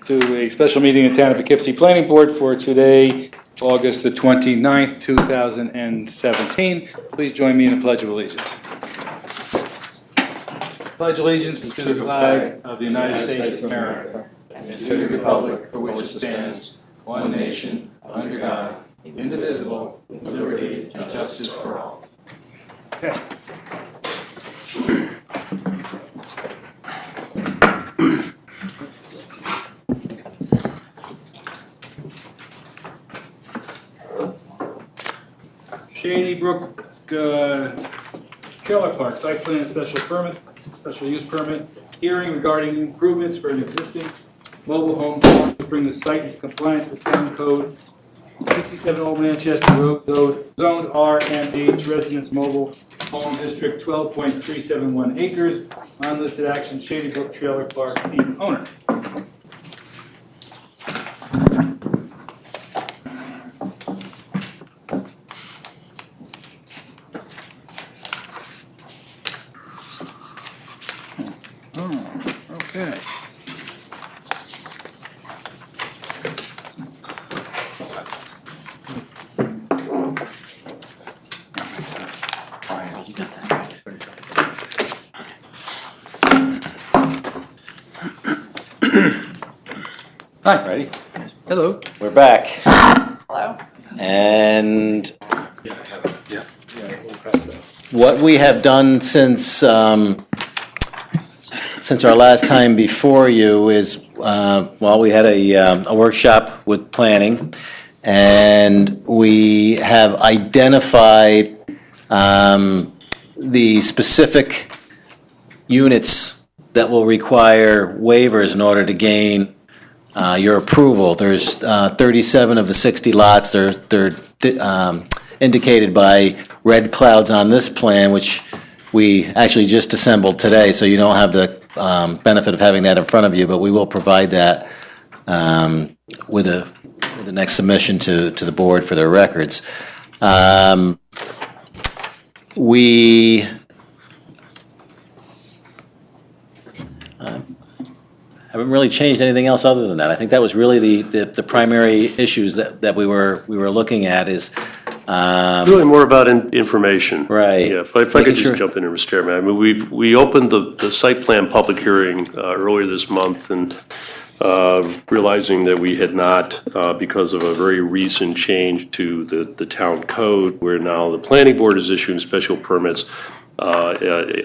to a special meeting of the Town of Poughkeepsie Planning Board for today, August the 29th, 2017. Please join me in the Pledge of Allegiance. Pledge allegiance to the flag of the United States of America and to the republic for which it stands, one nation, under God, indivisible, with liberty and justice for all. Okay. Shady Brook Trailer Park, site plan special permit, special use permit, hearing regarding improvements for an existing mobile home park to bring the site into compliance with town code 67 Old Manchester Road Code, zoned R and H residence mobile home district, 12.371 acres, unlisted action, Shady Brook Trailer Park, Inc. owner. Okay. Hi, Freddie. Hello. We're back. Hello. And what we have done since our last time before you is, we had a workshop with planning, and we have identified the specific units that will require waivers in order to gain your approval. There's 37 of the 60 lots. They're indicated by red clouds on this plan, which we actually just assembled today, so you don't have the benefit of having that in front of you, but we will provide that with the next submission to the board for their records. We haven't really changed anything else other than that. I think that was really the primary issues that we were looking at is really more about information. Right. Yeah, if I could just jump in, Mr. Chairman. I mean, we opened the site plan public hearing earlier this month, and realizing that we had not, because of a very recent change to the town code, where now the planning board is issuing special permits,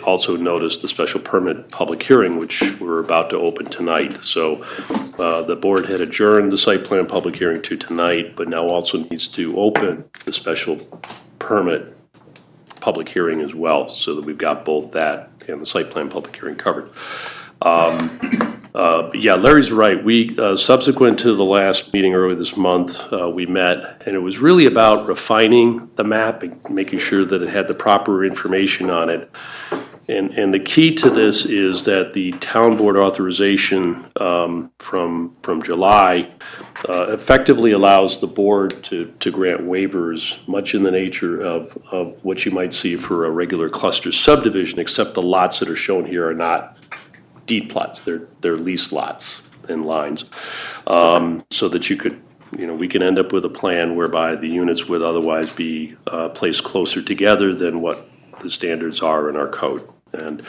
also noticed the special permit public hearing, which we're about to open tonight. So the board had adjourned the site plan public hearing to tonight, but now also needs to open the special permit public hearing as well, so that we've got both that and the site plan public hearing covered. Yeah, Larry's right. We, subsequent to the last meeting earlier this month, we met, and it was really about refining the map and making sure that it had the proper information on it. And the key to this is that the town board authorization from July effectively allows the board to grant waivers, much in the nature of what you might see for a regular cluster subdivision, except the lots that are shown here are not deed plots, they're lease lots and lines, so that you could, we can end up with a plan whereby the units would otherwise be placed closer together than what the standards are in our code. And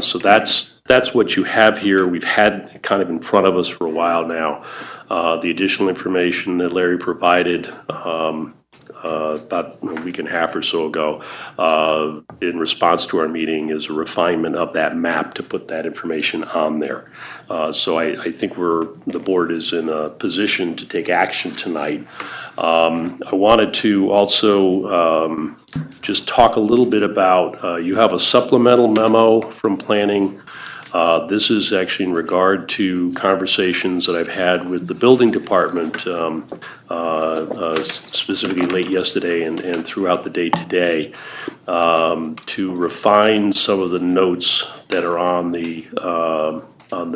so that's what you have here. We've had kind of in front of us for a while now. The additional information that Larry provided about a week and a half or so ago, in response to our meeting, is a refinement of that map to put that information on there. So I think the board is in a position to take action tonight. I wanted to also just talk a little bit about, you have a supplemental memo from planning. This is actually in regard to conversations that I've had with the building department, specifically late yesterday and throughout the day today, to refine some of the notes that are on the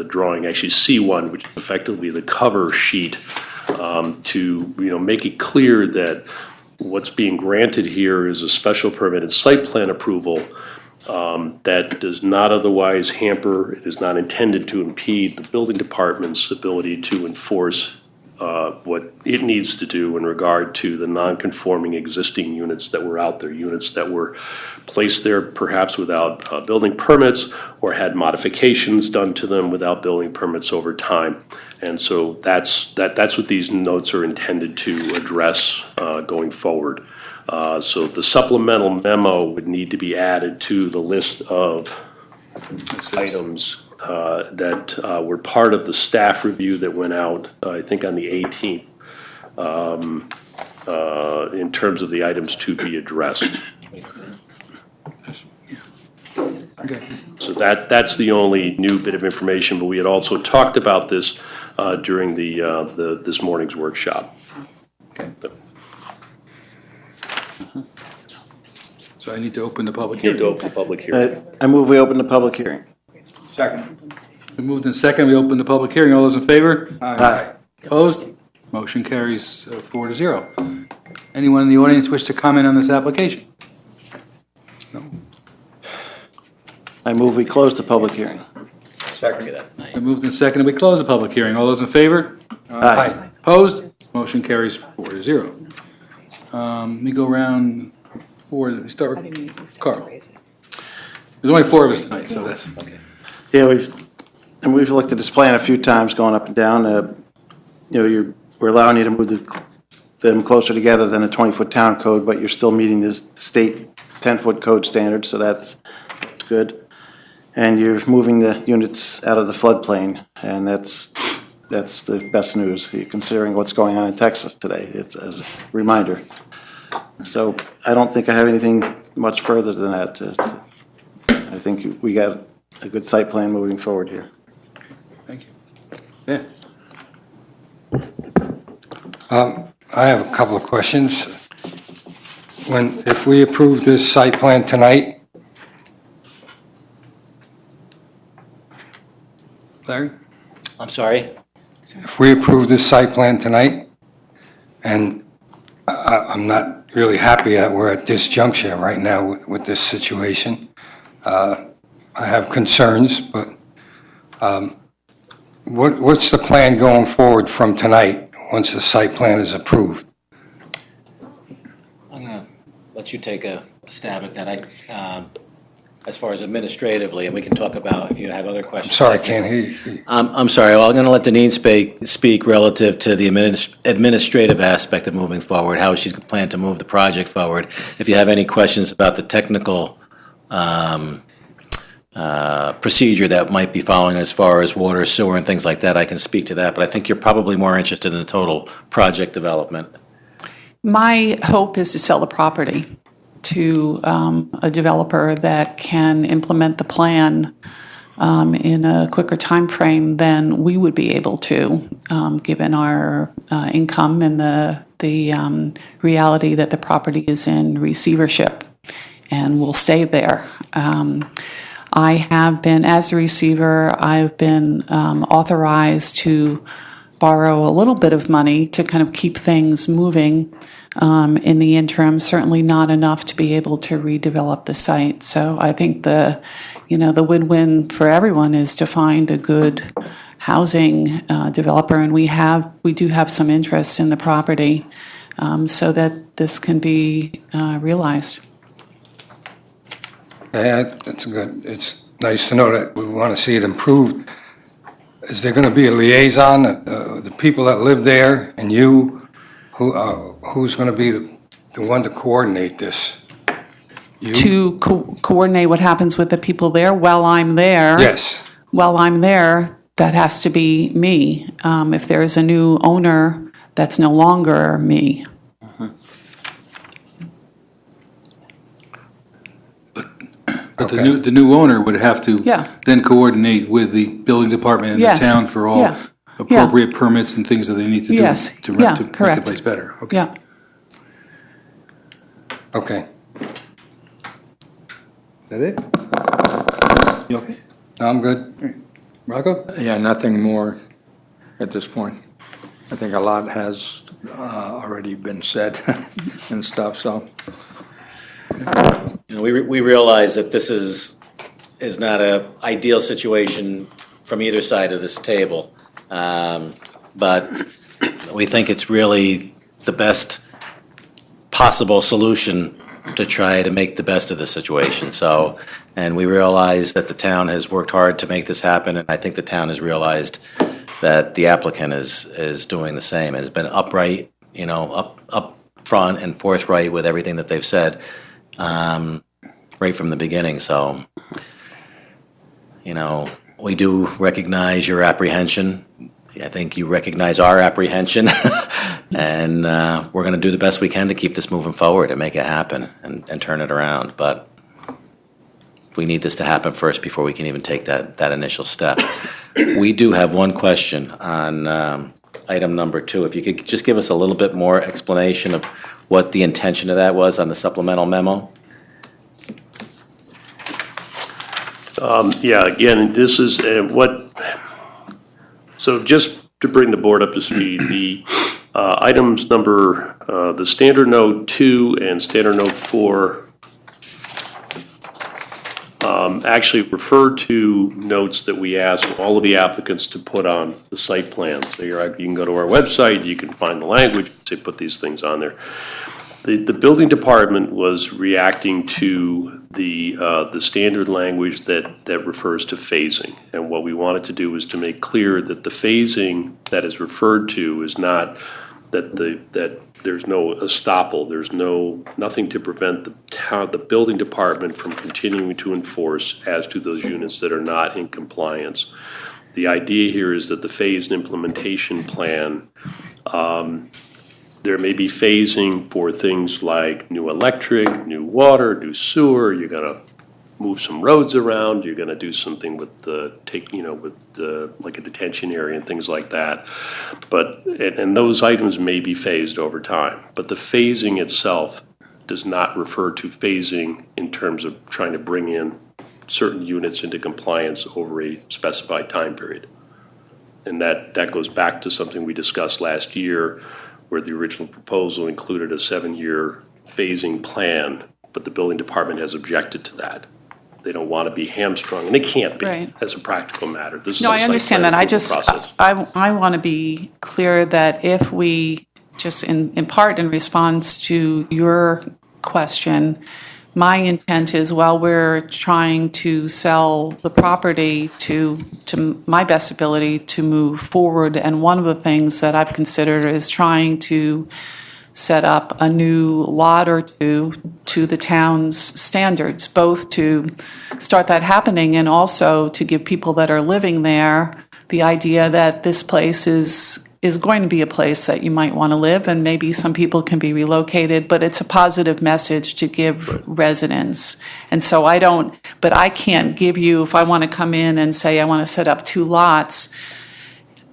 drawing, actually C1, which is effectively the cover sheet, to make it clear that what's being granted here is a special permit and site plan approval. that does not otherwise hamper, it is not intended to impede the building department's ability to enforce what it needs to do in regard to the non-conforming existing units that were out there, units that were placed there perhaps without building permits or had modifications done to them without building permits over time. And so that's what these notes are intended to address going forward. So the supplemental memo would need to be added to the list of items that were part of the staff review that went out, I think on the 18th, in terms of the items to be addressed. Okay. So that's the only new bit of information, but we had also talked about this during this morning's workshop. So I need to open the public Need to hearing. open the public hearing. I move we open the public hearing. Second. We moved in second, we open the public hearing. All those in favor? Aye. Opposed? Motion carries 4-0. Anyone in the audience wish to comment on this application? I move we close the public hearing. Second. We moved in second, we close the public hearing. All those in favor? Aye. Opposed? Motion carries 4-0. Let me go around forward, start with Carl. There's only 4 of us tonight, so that's, Yeah, we've looked at this plan a few times going up and down. We're allowing you to move them closer together than a 20-foot town code, but you're still meeting the state 10-foot code standard, so that's good. And you're moving the units out of the floodplain, and that's the best news, considering what's going on in Texas today, it's as a reminder. So I don't think I have anything much further than that. I think we got a good site plan moving forward here. thank you. Yeah. I have a couple of questions. If we approve this site plan tonight, Larry? I'm sorry? if we approve this site plan tonight, and I'm not really happy that we're at this juncture right now with this situation. I have concerns, but what's the plan going forward from tonight, once the site plan is approved? I'm going to let you take a stab at that. As far as administratively, and we can talk about if you have other questions. Sorry, I can't hear you. I'm sorry, well, I'm going to let Deneen speak relative to the administrative aspect of moving forward, how she's planned to move the project forward. If you have any questions about the technical procedure that might be following as far as water, sewer, and things like that, I can speak to that, but I think you're probably more interested in the total project development. My hope is to sell the property to a developer that can implement the plan in a quicker time frame than we would be able to, given our income and the reality that the property is in receivership and will stay there. I have been, as a receiver, I've been authorized to borrow a little bit of money to kind of keep things moving in the interim, certainly not enough to be able to redevelop the site. So I think the win-win for everyone is to find a good housing developer, and we do have some interest in the property so that this can be realized. Yeah, that's good. It's nice to know that we want to see it improved. Is there going to be a liaison, the people that live there and you, who's going to be the one to coordinate this? You? To coordinate what happens with the people there while I'm there. Yes. While I'm there, that has to be me. If there's a new owner, that's no longer me. But Okay. the new owner would have to Yeah. then coordinate with the building department and the Yes. town for all Yeah. appropriate permits and things that they need to do Yes. to Yeah, make the correct. place better. Okay. Yeah. Okay. Is that it? You okay? No, I'm good. Rocco? Yeah, nothing more at this point. I think a lot has already been said and stuff, so. You know, we realize that this is not a ideal situation from either side of this table. But we think it's really the best possible solution to try to make the best of the situation. So, and we realize that the town has worked hard to make this happen, and I think the town has realized that the applicant is doing the same, has been upright, you know, up front and forthright with everything that they've said, right from the beginning. So, you know, we do recognize your apprehension. I think you recognize our apprehension, and we're going to do the best we can to keep this moving forward and make it happen and turn it around. But we need this to happen first before we can even take that initial step. We do have one question on item number 2. If you could just give us a little bit more explanation of what the intention of that was on the supplemental memo. Yeah, again, this is so just to bring the board up to speed, the items number, the standard note 2 and standard note 4 actually refer to notes that we ask all of the applicants to put on the site plan. So you can go to our website, you can find the language, say put these things on there. The building department was reacting to the standard language that refers to phasing. And what we wanted to do was to make clear that the phasing that is referred to is not that there's no estoppel, there's nothing to prevent the building department from continuing to enforce as to those units that are not in compliance. The idea here is that the phased implementation plan, there may be phasing for things like new electric, new water, new sewer. You're going to move some roads around. You're going to do something with like a detention area and things like that. But and those items may be phased over time. But the phasing itself does not refer to phasing in terms of trying to bring in certain units into compliance over a specified time period. And that goes back to something we discussed last year, where the original proposal included a 7-year phasing plan, but the building department has objected to that. They don't want to be hamstrung, and they can't be, Right. as a practical matter. This is No, a I site understand plan that. I approval just, process. I want to be clear that if we, just in part in response to your question, my intent is while we're trying to sell the property to my best ability to move forward, and one of the things that I've considered is trying to set up a new lot or two to the town's standards, both to start that happening and also to give people that are living there the idea that this place is going to be a place that you might want to live, and maybe some people can be relocated, but it's a positive message to give residents. And so but I can't give you, if I want to come in and say I want to set up 2 lots,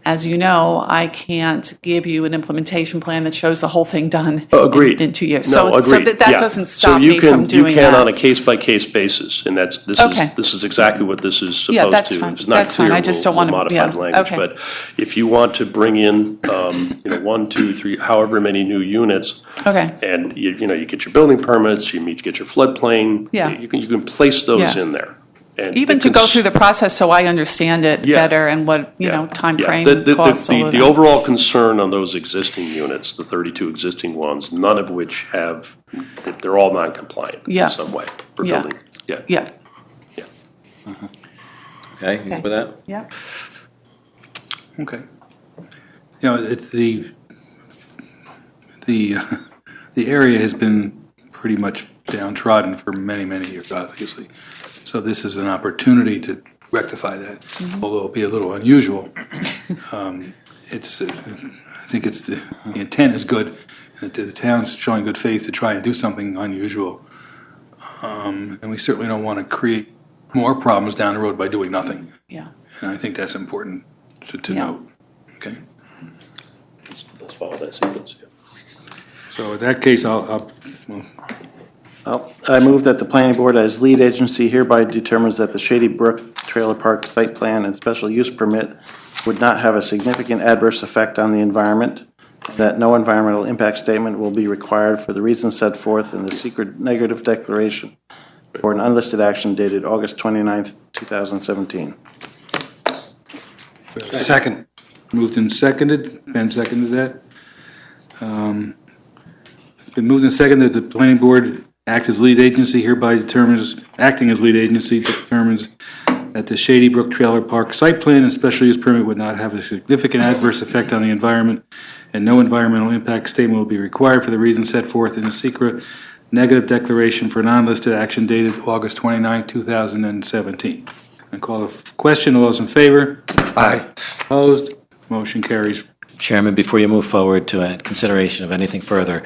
as you know, I can't give you an implementation plan that shows the whole thing done Agreed. in 2 years. No, agreed. So that Yeah. doesn't stop me So from doing you can on a that. case-by-case basis, and Okay. this is exactly what this is supposed Yeah, to. that's fine. If it's not That's fine. clear, I just we'll don't wanna- modify yeah, the language. okay. But if you want to bring in, 1, 2, 3, however many new units, Okay, and you get your building permits, you get your floodplain. Yeah. You can place those Yeah. in there. And even to go through the process so I understand it Yeah. better and what, Yeah. time Yeah. frame, The costs, all of the that. overall concern on those existing units, the 32 existing ones, none of which they're all non-compliant Yeah. in some way for Yeah. building. Yeah. Yeah, Okay, you good with that? yeah. Okay. You know, it's the area has been pretty much downtrodden for many, many years, obviously. So this is an opportunity to rectify that, although it'll be a little unusual. It's, I think it's the intent is good, and the town's showing good faith to try and do something unusual. And we certainly don't want to create more problems down the road by doing nothing. Yeah. And I think that's important to Yeah. note. Okay. Let's follow that sequence. Yeah. So in that case, I move that the planning board as lead agency hereby determines that the Shady Brook Trailer Park site plan and special use permit would not have a significant adverse effect on the environment, that no environmental impact statement will be required for the reasons set forth in the secret negative declaration for an unlisted action dated August 29th, 2017. Second. Moved and seconded. Ben seconded that. It's been moved and seconded that the planning board act as lead agency hereby determines, acting as lead agency determines that the Shady Brook Trailer Park site plan and special use permit would not have a significant adverse effect on the environment, and no environmental impact statement will be required for the reasons set forth in the secret negative declaration for non-listed action dated August 29, 2017. And call the question. All those in favor? Aye. Opposed? Motion carries. Chairman, before you move forward to a consideration of anything further,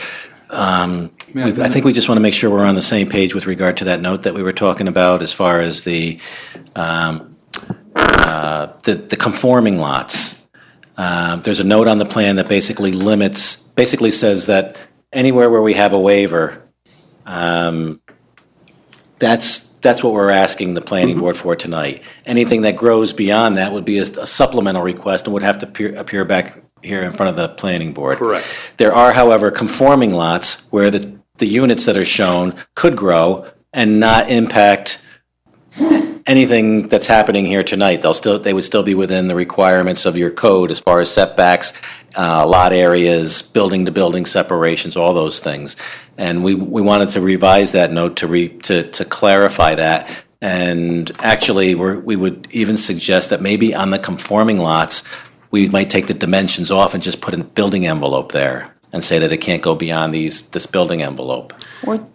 I I think we just want to make sure we're on the same page with regard to that note that we were talking about as far as the conforming lots. There's a note on the plan that basically says that anywhere where we have a waiver, that's what we're asking the planning board for tonight. Anything that grows beyond that would be a supplemental request and would have to appear back here in front of the planning board. Correct. There are, however, conforming lots where the units that are shown could grow and not impact anything that's happening here tonight. They would still be within the requirements of your code as far as setbacks, lot areas, building-to-building separations, all those things. And we wanted to revise that note to clarify that. And actually, we would even suggest that maybe on the conforming lots, we might take the dimensions off and just put a building envelope there and say that it can't go beyond this building envelope. Or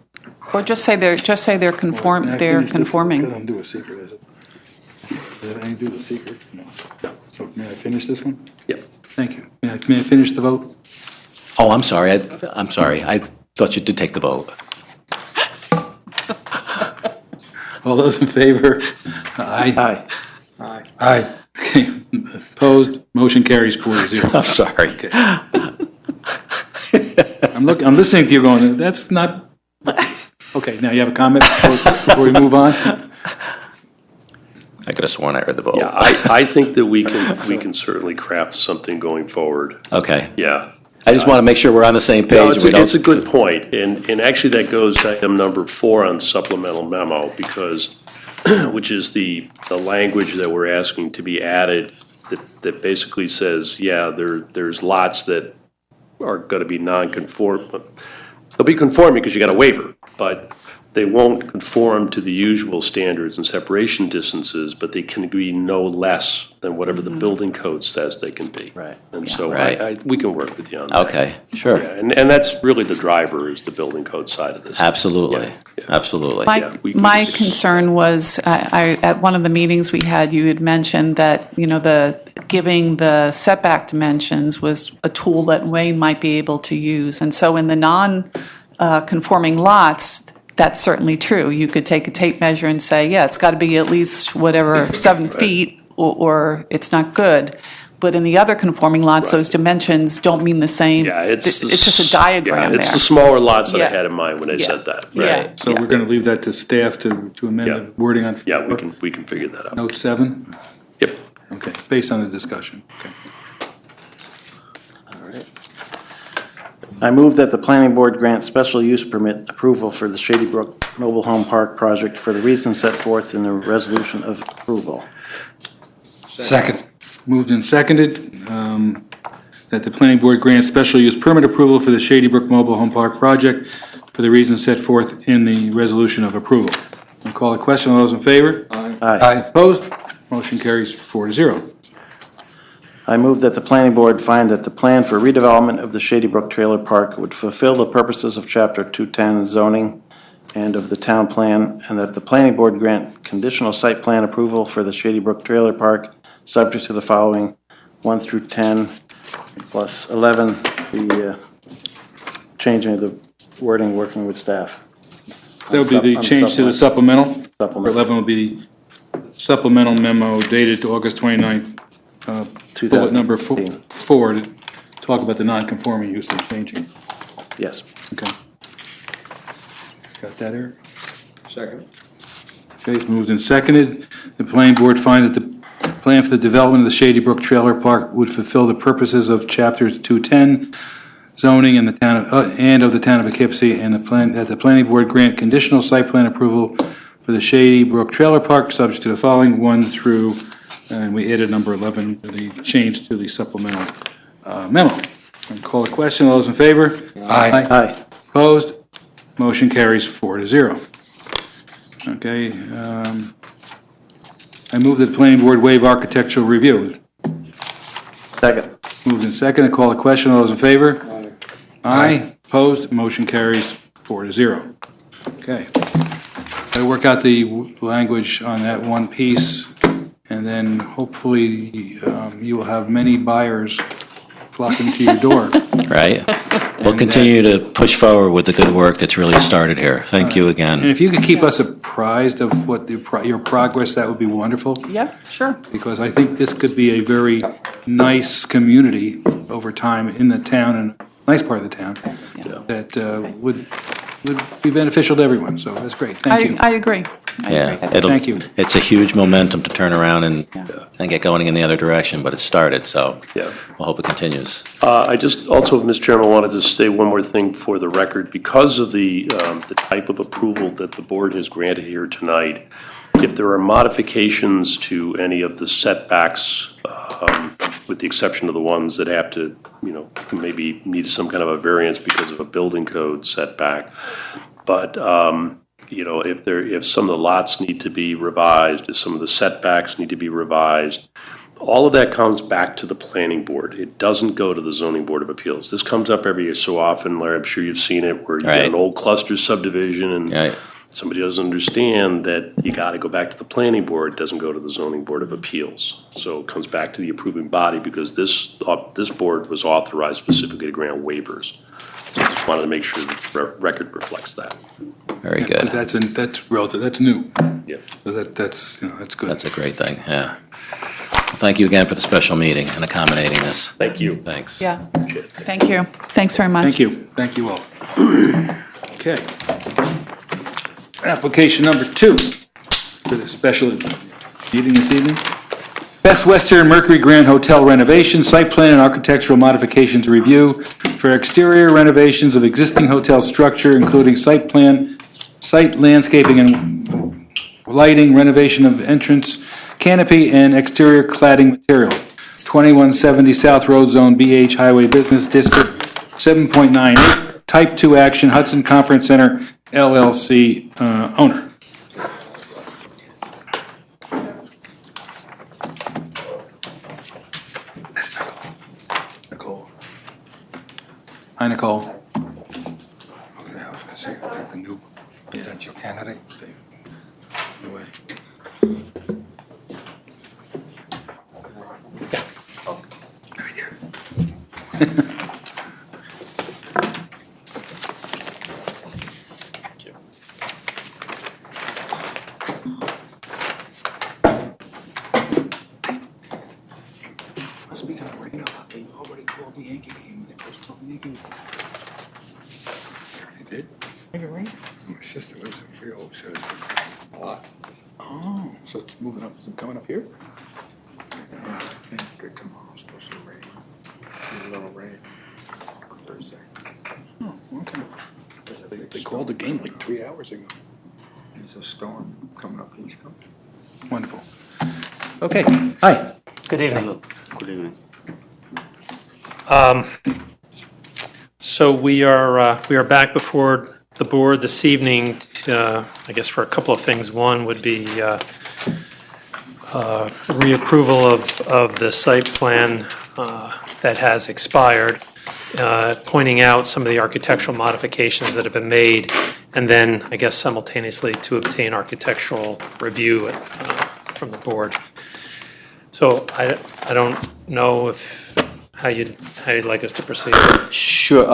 just say they're conforming. That don't do a secret, is it? Does that anything to do with the secret? No. So may I finish this one? Yep. Thank you. May I finish the vote? Oh, I'm sorry. I'm sorry. I thought you did take the vote. All those in favor? Aye. Aye. Aye. Okay. Opposed? Motion carries 4-0. I'm sorry. Okay. I'm listening to you going, that's not, okay, now you have a comment before we move on? I could have sworn I heard the vote. Yeah, I think that we can certainly craft something going forward. Okay. Yeah. I just want to make sure we're on the same page. No, and we don't- it's a good point, and actually that goes to item number 4 on supplemental memo, because, which is the language that we're asking to be added, that basically says, yeah, there's lots that are going to be non-conform, they'll be conforming because you got a waiver, but they won't conform to the usual standards and separation distances, but they can be no less than whatever the building code says they can be. Right. And so Right. we can work with you on that. Okay, sure. Yeah, and that's really the driver, is the building code side of this. Absolutely. Yeah, yeah. Absolutely. My concern was, at one of the meetings we had, you had mentioned that, giving the setback dimensions was a tool that Wayne might be able to use. And so in the non-conforming lots, that's certainly true. You could take a tape measure and say, yeah, it's got to be at least whatever, 7 feet, or it's not good. But in the other conforming lots, those dimensions don't mean the same. Yeah, it's just a diagram It's the there. smaller lots that I Yeah. had in mind when I Yeah. said that. Yeah. So we're going to leave that to staff to amend Yeah. the wording on. Yeah, we can figure that out. Note 7? Yep. Okay, based on the discussion. Okay. I move that the planning board grant special use permit approval for the Shady Brook Mobile Home Park project for the reasons set forth in the resolution of approval. Second. Moved and seconded, that the planning board grant special use permit approval for the Shady Brook Mobile Home Park project for the reasons set forth in the resolution of approval. I'll call the question. All those in favor? Aye. Opposed? Motion carries 4-0. I move that the planning board find that the plan for redevelopment of the Shady Brook Trailer Park would fulfill the purposes of Chapter 210 zoning and of the town plan, and that the planning board grant conditional site plan approval for the Shady Brook Trailer Park, subject to the following: 1 through 10, plus 11, the changing of the wording, working with staff. That would be the change to the supplemental. Supplemental. 11 would be supplemental memo dated August 29th, bullet number 4, to talk about the non-conforming use and changing. Yes. Okay. Got that, Eric? Second. Okay, it's moved and seconded. The planning board find that the plan for the development of the Shady Brook Trailer Park would fulfill the purposes of Chapter 210 zoning and the town of the town of Poughkeepsie, and that the planning board grant conditional site plan approval for the Shady Brook Trailer Park, subject to the following 1 through, and we added number 11, the change to the supplemental memo. And call the question. All those in favor? Aye. Aye. Opposed? Motion carries 4-0. Okay, I move that the planning board waive architectural review. Second. Moved in second, I call the question, all those in favor? Aye. Opposed, motion carries 4-0. Okay. I work out the language on that one piece, and then hopefully you will have many buyers flocking to your door. Right? We'll continue to push forward with the good work that's really started here. Thank you And again. if you could keep us apprised of what your progress, that would be wonderful, Yep, sure. because I think this could be a very nice community over time in the town, and a nice part of the town, that would be beneficial to everyone, so that's great, thank you. I agree. I Yeah, agree. Thank you. It's a huge momentum to turn around and Yeah. get going in the other direction, but it started, so Yeah. we'll hope it continues. I just also, Mr. Chairman, wanted to say one more thing for the record. Because of the type of approval that the board has granted here tonight, if there are modifications to any of the setbacks, with the exception of the ones that have to, maybe need some kind of a variance because of a building code setback, but, if some of the lots need to be revised, if some of the setbacks need to be revised, all of that comes back to the planning board. It doesn't go to the zoning board of appeals. This comes up every so often, Larry, I'm sure you've seen it, where you get Right. an old cluster subdivision and Right. somebody doesn't understand that you gotta go back to the planning board, it doesn't go to the zoning board of appeals. So it comes back to the approving body, because this board was authorized specifically to grant waivers. So I just wanted to make sure the record reflects that. Very But good. that's relative, that's new, Yeah. so that's good. That's a great thing, yeah. Thank you again for the special meeting and accommodating this. Thank you. Thanks. Yeah, thank you. Thanks very much. Thank you all. Okay. Application number 2 for the special meeting this evening. Best Western Mercury Grand Hotel renovation, site plan and architectural modifications review for exterior renovations of existing hotel structure, including site plan, site landscaping and lighting, renovation of entrance, canopy, and exterior cladding materials. 2170 South Road Zone, BH Highway Business District, 7.98, Type 2 action, Hudson Conference Center, LLC, owner. That's Nicole. Hi, Nicole. I was gonna say, the new potential candidate. No way. Right here. Must be kind of working out. They already called the Yankee game when they first called the Yankee game. They did. My sister lives in Freehold, said it's been a lot. Oh, so it's moving up, is it coming up here? I think tomorrow's supposed to rain. A little rain on Thursday. Oh, okay. They called the game like 3 hours ago. There's a storm coming up East Coast. Wonderful. Okay, hi. Good evening. Good evening. So we are back before the board this evening, I guess for a couple of things. One would be reapproval of the site plan that has expired, pointing out some of the architectural modifications that have been made, and then, I guess simultaneously, to obtain architectural review from the board. So I don't know how you'd like us to proceed. Sure,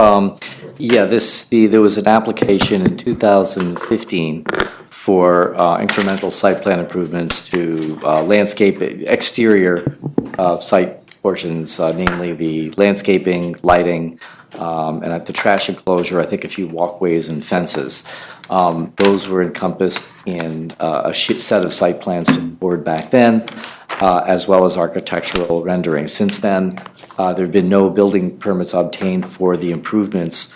yeah, there was an application in 2015 for incremental site plan improvements to landscape exterior site portions, namely the landscaping, lighting, and at the trash enclosure, I think a few walkways and fences. Those were encompassed in a set of site plans to the board back then, as well as architectural renderings. Since then, there have been no building permits obtained for the improvements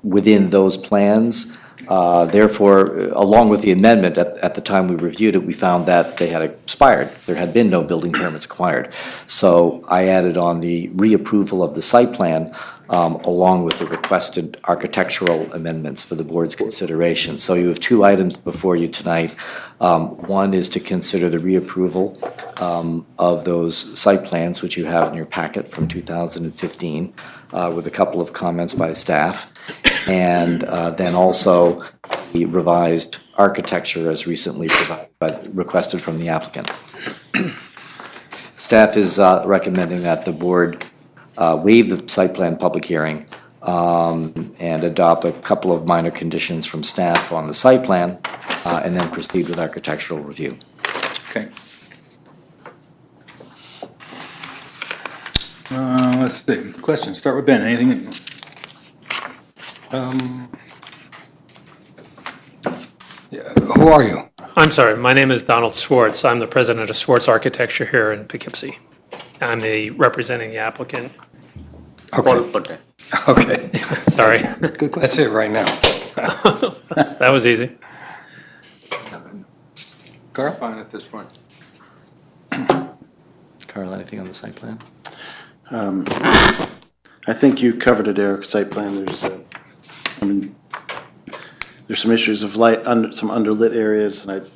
within those plans. Therefore, along with the amendment, at the time we reviewed it, we found that they had expired. There had been no building permits acquired. So I added on the reapproval of the site plan along with the requested architectural amendments for the board's consideration. So you have two items before you tonight. One is to consider the reapproval of those site plans, which you have in your packet from 2015, with a couple of comments by staff. And then also the revised architecture as recently requested from the applicant. Staff is recommending that the board waive the site plan public hearing and adopt a couple of minor conditions from staff on the site plan, and then proceed with architectural review. Okay. Let's see, questions, start with Ben, anything? Who are you? I'm sorry, my name is Donald Swartz. I'm the president of Swartz Architecture here in Poughkeepsie. I'm representing the applicant. Okay. Okay. Sorry. That's it right now. That was easy. Carl? Fine at this point. Carl, anything on the site plan? I think you covered it, Eric, site plan, there's some issues of light, some underlit areas, and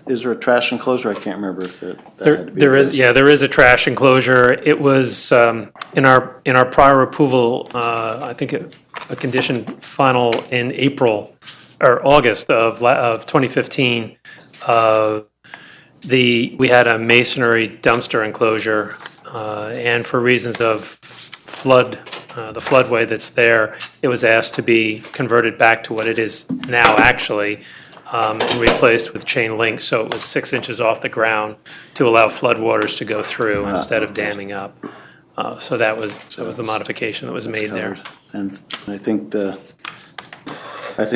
is there a trash enclosure? I can't remember if that had to be There is, addressed. yeah, there is a trash enclosure. It was in our prior approval, I think a condition final in April or August of 2015. We had a masonry dumpster enclosure, and for reasons of flood, the floodway that's there, it was asked to be converted back to what it is now actually, and replaced with chain link, so it was 6 inches off the ground to allow floodwaters to go through instead of damming up. So that was the modification that was made there. And I think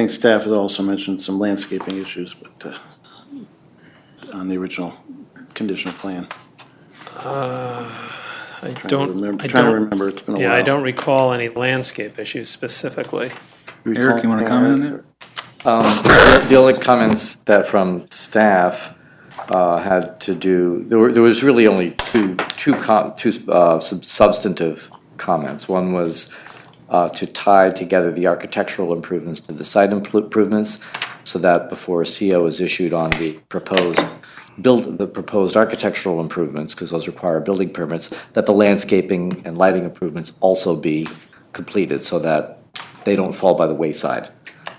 staff had also mentioned some landscaping issues, but on the original conditional plan. I Trying don't to remember, it's been a while. Yeah, I don't recall any landscape issues specifically. Eric, you want to comment on that? The only comments that from staff had to do, there was really only two substantive comments. One was to tie together the architectural improvements to the site improvements, so that before a CO is issued on the proposed architectural improvements, because those require building permits, that the landscaping and lighting improvements also be completed, so that they don't fall by the wayside.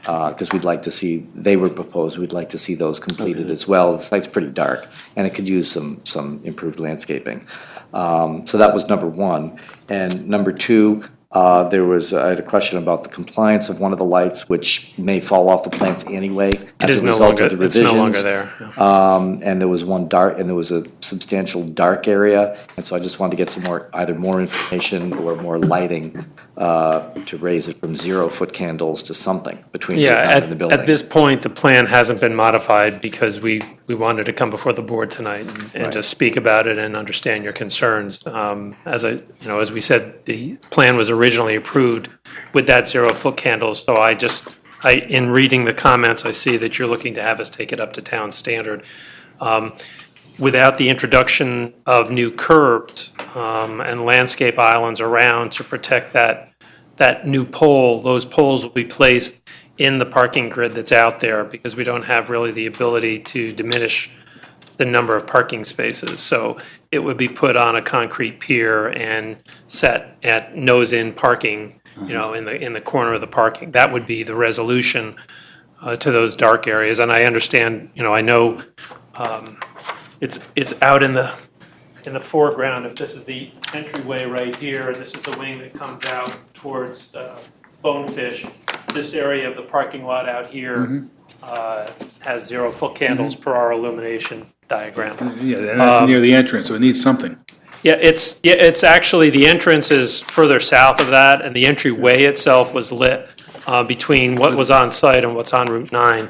Because we'd like to see, they were proposed, we'd like to see those completed as well. The site's pretty dark, and it could use some improved landscaping. So that was number one. And number two, I had a question about the compliance of one of the lights, which may fall off the plants anyway as a result of the revisions. It's no longer there. Yeah. And there was one dark, and there was a substantial dark area, and so I just wanted to get some either more information or more lighting to raise it from 0-foot candles to something between Yeah, and the building. at this point, the plan hasn't been modified because we wanted to come before the board tonight and just speak about it and understand your concerns. As we said, the plan was originally approved with that 0-foot candle, so in reading the comments, I see that you're looking to have us take it up to town standard. Without the introduction of new curbs and landscape islands around to protect that new pole, those poles will be placed in the parking grid that's out there because we don't have really the ability to diminish the number of parking spaces. So it would be put on a concrete pier and set at nose-in parking, in the corner of the parking. That would be the resolution to those dark areas. And I understand, I know it's out in the foreground. If this is the entryway right here, and this is the wing that comes out towards Bonefish, this area of the parking lot out here has 0-foot candles per our illumination diagram. Yeah, and that's near the entrance, so it needs something. it's actually, the entrance is further south of that, and the entryway itself was lit between what was on site and what's on Route 9.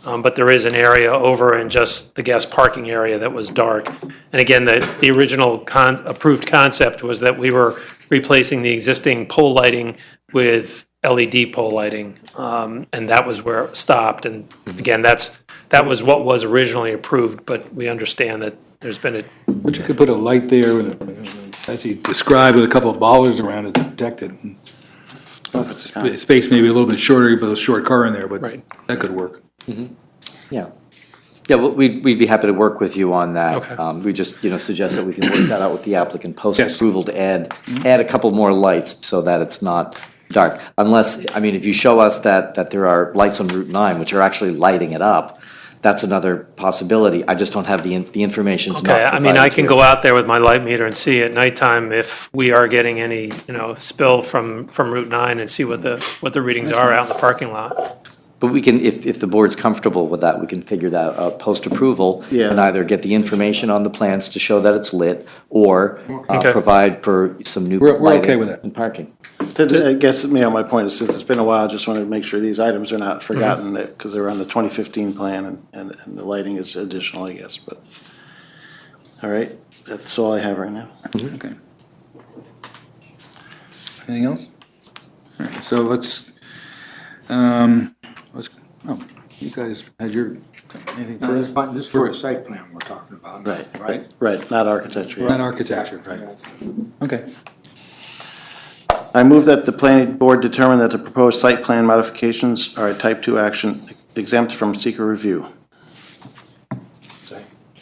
But there is an area over in just the guest parking area that was dark. And again, the original approved concept was that we were replacing the existing pole lighting with LED pole lighting, and that was where it stopped. And again, that was what was originally approved, but we understand that there's been a, But you could put a light there, as he described, with a couple of bollards around it to protect it. Well, if it's a con- Space maybe a little bit shorter, but a short car in there, but Right. that could work. Yeah. Yeah, well, we'd be happy to work with you on that. Okay. We just, suggest that we can work that out with the applicant Yes. post-approval to add a couple more lights so that it's not dark. Unless, if you show us that there are lights on Route 9 which are actually lighting it up, that's another possibility. I just don't have the information. okay, I mean, I can go out there with my light meter and see at nighttime if we are getting any, spill from Route 9 and see what the readings are out in the parking lot. But we can, if the board's comfortable with that, we can figure that out post-approval. Yeah. And either get the information on the plans to show that it's lit, or Okay. provide for some new We're okay lighting with that. and parking. I guess, my point is, since it's been a while, I just wanted to make sure these items are not forgotten, because they're on the 2015 plan, and the lighting is additional, I guess, but, all right, that's all I have right now. Okay. Anything else? All right, so let's, you guys had your, anything No, further? this is for a site plan we're talking about. Right. Right, not architecture. Not architecture, right? Okay. I move that the planning board determine that the proposed site plan modifications are a type 2 action exempt from seeker review.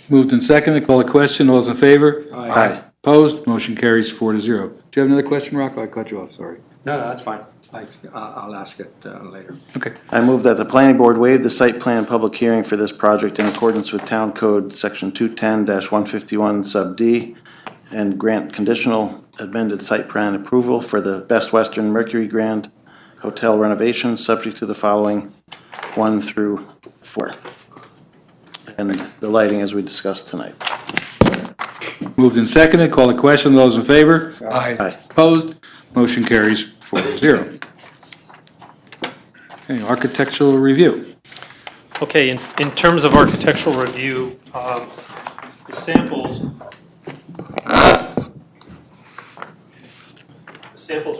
Moved and seconded, call the question, all those in favor? Aye. Opposed, motion carries 4-0. Do you have another question, Rocco? I cut you off, sorry. No, that's fine. I'll ask it later. Okay. I move that the planning board waive the site plan public hearing for this project in accordance with Town Code Section 210-151 Sub D, and grant conditional amended site plan approval for the Best Western Mercury Grand Hotel renovation, subject to the following 1 through 4. And the lighting as we discussed tonight. Moved and seconded, call the question, those in favor? Aye. Aye. Opposed, motion carries 4-0. Okay, architectural review. Okay, in terms of architectural review, the samples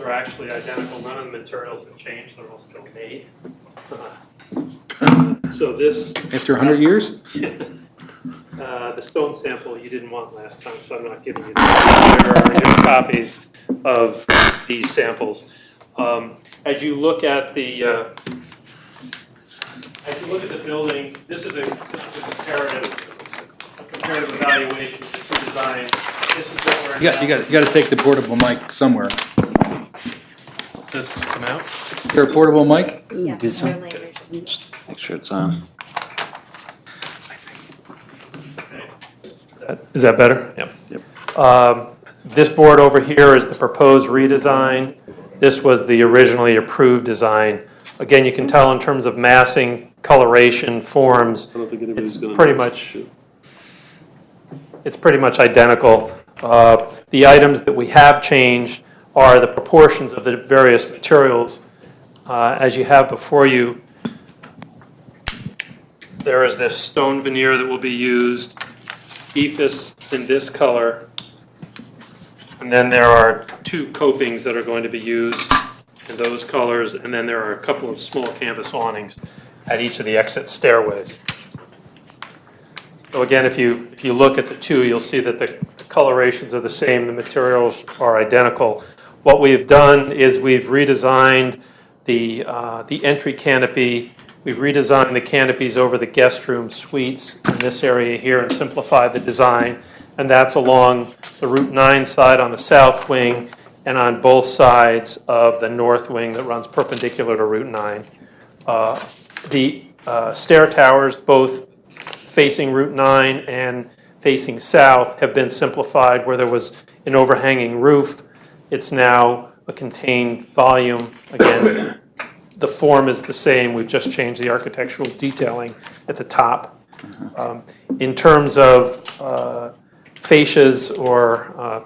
are actually identical. None of the materials have changed. They're all still made. So this, After 100 years? the stone sample you didn't want last time, so I'm not giving you that. There are new copies of these samples. As you look at the building, this is a comparative evaluation of the design. This is what we're. You got to take the portable mic somewhere. Does this come out? Is there a portable mic? Yeah, or later. Make sure it's on. Is that better? Yep. Yep. This board over here is the proposed redesign. This was the originally approved design. Again, you can tell in terms of massing, coloration, forms, it's pretty much identical. The items that we have changed are the proportions of the various materials. As you have before you, there is this stone veneer that will be used, ephes in this color, and then there are 2 copings that are going to be used in those colors, and then there are a couple of small canvas awnings at each of the exit stairways. So again, if you look at the 2, you'll see that the colorations are the same, the materials are identical. What we've done is we've redesigned the entry canopy. We've redesigned the canopies over the guest room suites in this area here and simplified the design. And that's along the Route 9 side on the south wing and on both sides of the north wing that runs perpendicular to Route 9. The stair towers, both facing Route 9 and facing south, have been simplified. Where there was an overhanging roof, it's now a contained volume. Again, the form is the same. We've just changed the architectural detailing at the top. In terms of fascias or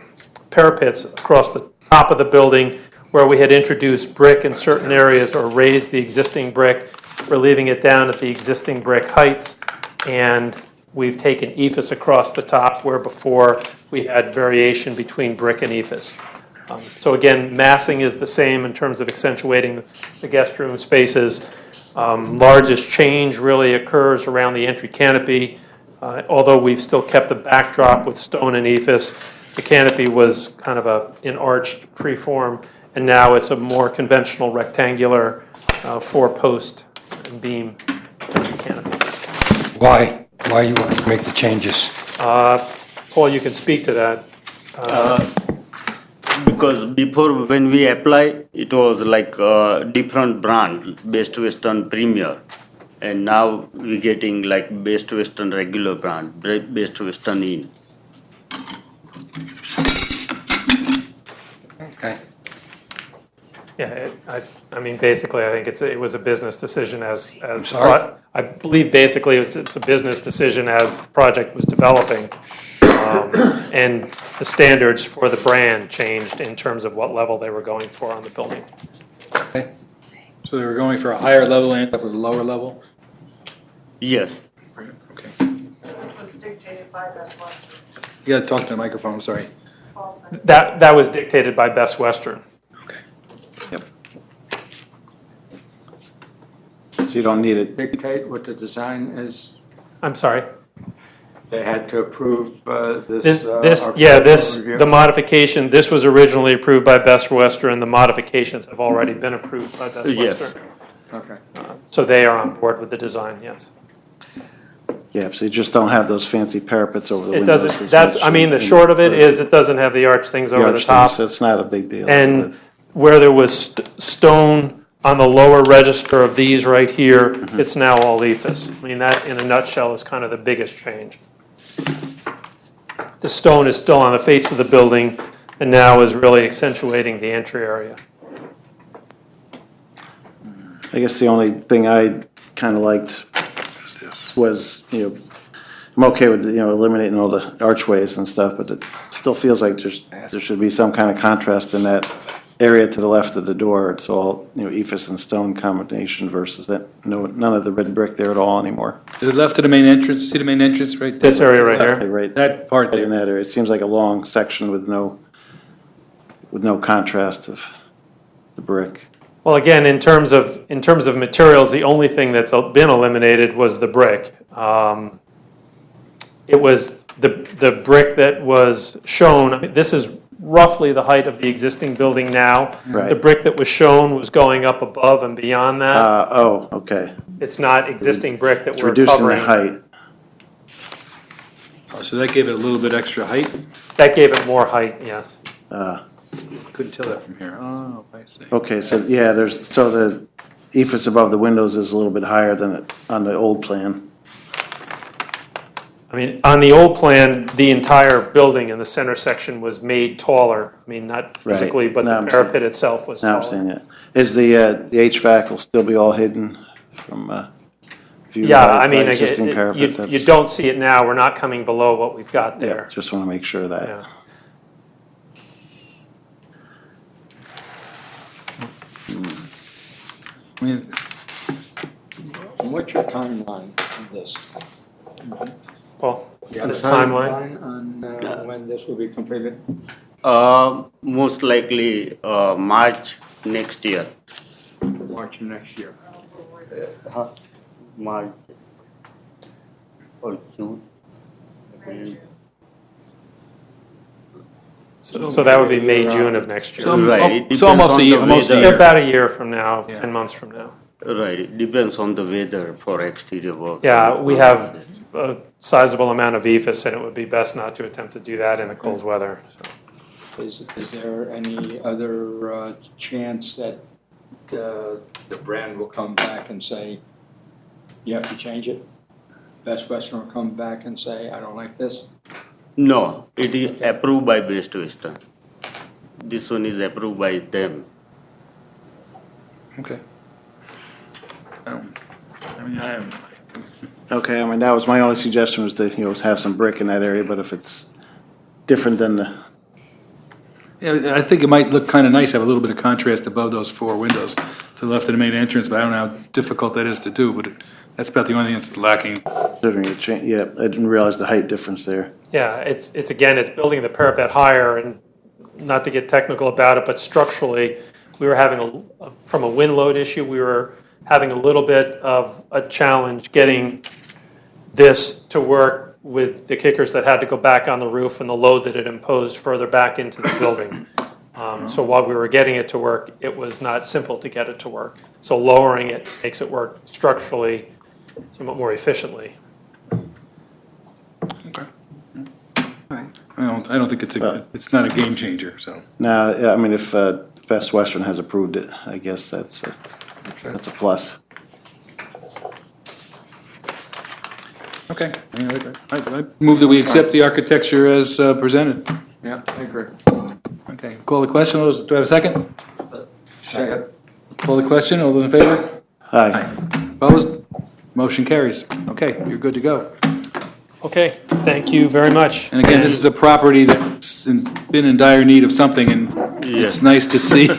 parapets across the top of the building where we had introduced brick in certain areas or raised the existing brick. We're leaving it down at the existing brick heights, and we've taken ephes across the top where before we had variation between brick and ephes. So again, massing is the same in terms of accentuating the guest room spaces. Largest change really occurs around the entry canopy. Although we've still kept the backdrop with stone and ephes, the canopy was kind of an arched free-form, and now it's a more conventional rectangular four-post and beam canopy. Why? Why you want to make the changes? Paul, you can speak to that. Because before when we apply, it was like a different brand, Best Western Premier. And now we're getting like Best Western regular brand, Best Western Inn. Okay. Yeah, I mean, basically, I think it was a business decision as. sorry? I believe basically it's a business decision as the project was developing. And the standards for the brand changed in terms of what level they were going for on the building. So they were going for a higher level and up with a lower level? Yes. Right, okay. It was dictated by Best Western. You gotta talk to the microphone, I'm sorry. Paul said. That was dictated by Best Western. Okay. So you don't need it. Dictate what the design is. I'm sorry. They had to approve This, architectural review? the modification, this was originally approved by Best Western. The modifications have already been approved by Best Yes. Western. Okay. So they are on board with the design, yes. Yeah, so you just don't have those fancy parapets over the It windows. doesn't, as that's, much I mean, the in- short of it is it doesn't have the arch things over the arch top. things, so it's not a big deal. And where there was stone on the lower register of these right here, it's now all ephes. I mean, that in a nutshell is kind of the biggest change. The stone is still on the face of the building and now is really accentuating the entry area. I guess the only thing I kind of liked was, I'm okay with, eliminating all the archways and stuff, but it still feels like there should be some kind of contrast in that area to the left of the door. It's all, ephes and stone combination versus that, none of the red brick there at all anymore. To the left of the main entrance, see the main entrance right there? This area right here. Right, That part right in there. that area. It seems like a long section with no contrast of the brick. Well, again, in terms of materials, the only thing that's been eliminated was the brick. It was the brick that was shown, I mean, this is roughly the height of the existing building now. Right. The brick that was shown was going up above and beyond that. Okay. It's not existing brick that It's we're reducing the covering. height. Oh, so that gave it a little bit extra height? That gave it more height, yes. Couldn't tell that from here. Oh, I see. Okay, so, yeah, so the ephes above the windows is a little bit higher than it on the old plan. I mean, on the old plan, the entire building in the center section was made taller. I mean, not physically, but Now the I'm seeing- parapet itself was Now I'm taller. seeing it. Is the HVAC will still be all hidden from view Yeah, by I mean, existing again, parapet? you That's- don't see it now. We're not coming below what we've got Yeah, there. just want to make sure of that. Yeah. I mean, And what's your timeline on this? Well, the You have a timeline. on when this will be completed? Most likely March next year. March of next year. March or June. So that would be May, June of next year. So- Right. It It's depends almost on a the year, almost a weather. year. About a year from now, Yeah. 10 months from now. Right, it depends on the weather for exterior work. Yeah, we have a sizable amount of ephes, and it would be best not to attempt to do that in the cold weather. So. Is there any other chance that the brand will come back and say, you have to change it? Best Western will come back and say, I don't like this? No, it is approved by Best Western. This one is approved by them. okay. I am. Okay, I mean, that was my only suggestion was to, have some brick in that area, but if it's different than the, Yeah, I think it might look kind of nice, have a little bit of contrast above those four windows to the left of the main entrance, but I don't know how difficult that is to do, but that's about the only thing that's lacking. considering it cha- yeah, I didn't realize the height difference there. Yeah, it's again, it's building the parapet higher, and not to get technical about it, but structurally, we were having from a wind load issue, we were having a little bit of a challenge getting this to work with the kickers that had to go back on the roof and the load that it imposed further back into the building. So while we were getting it to work, it was not simple to get it to work. So lowering it makes it work structurally somewhat more efficiently. I don't think it's not a game changer, so. Now, yeah, I mean, if Best Western has approved it, I guess that's a plus. Okay. I move that we accept the architecture as presented. Yeah, I agree. Okay, call the question. Do I have a second? Second. Call the question. All those in favor? Aye. Opposed? Motion carries. Okay, you're good to go. Okay, thank you very much. And again, this is a property that's been in dire need of something, and it's nice to see.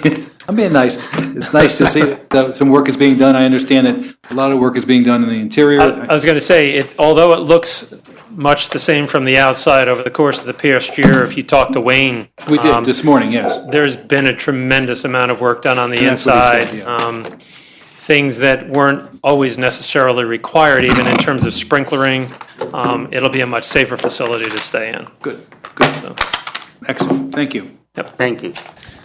I'm being nice. It's nice to see that some work is being done. I understand that a lot of work is being done in the interior. I was going to say, although it looks much the same from the outside over the course of the past year, if you talk to Wayne. We did this morning, yes. There's been a tremendous amount of work done on the And that's what he said, inside. Things that weren't always necessarily required, even in terms of sprinklering. It'll be a much safer facility to stay in. Good, good. So, Excellent. Thank you. Thank you.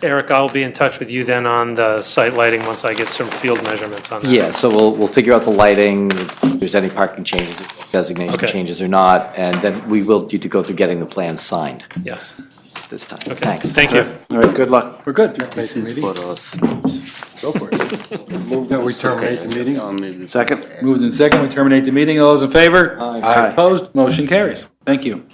Eric, I'll be in touch with you then on the site lighting once I get some field measurements on that. Yeah, so we'll figure out the lighting, if there's any parking changes, designation Okay. changes or not, and then we will need to go through getting the plans signed Yes. this time. Okay. Thanks. Thank you. All right, good luck. We're good. This is for us. Go for it. Move that we terminate the meeting? Or maybe- Second? Moved in second. We terminate the meeting. All those in favor? Aye. Opposed? Motion carries. Thank you.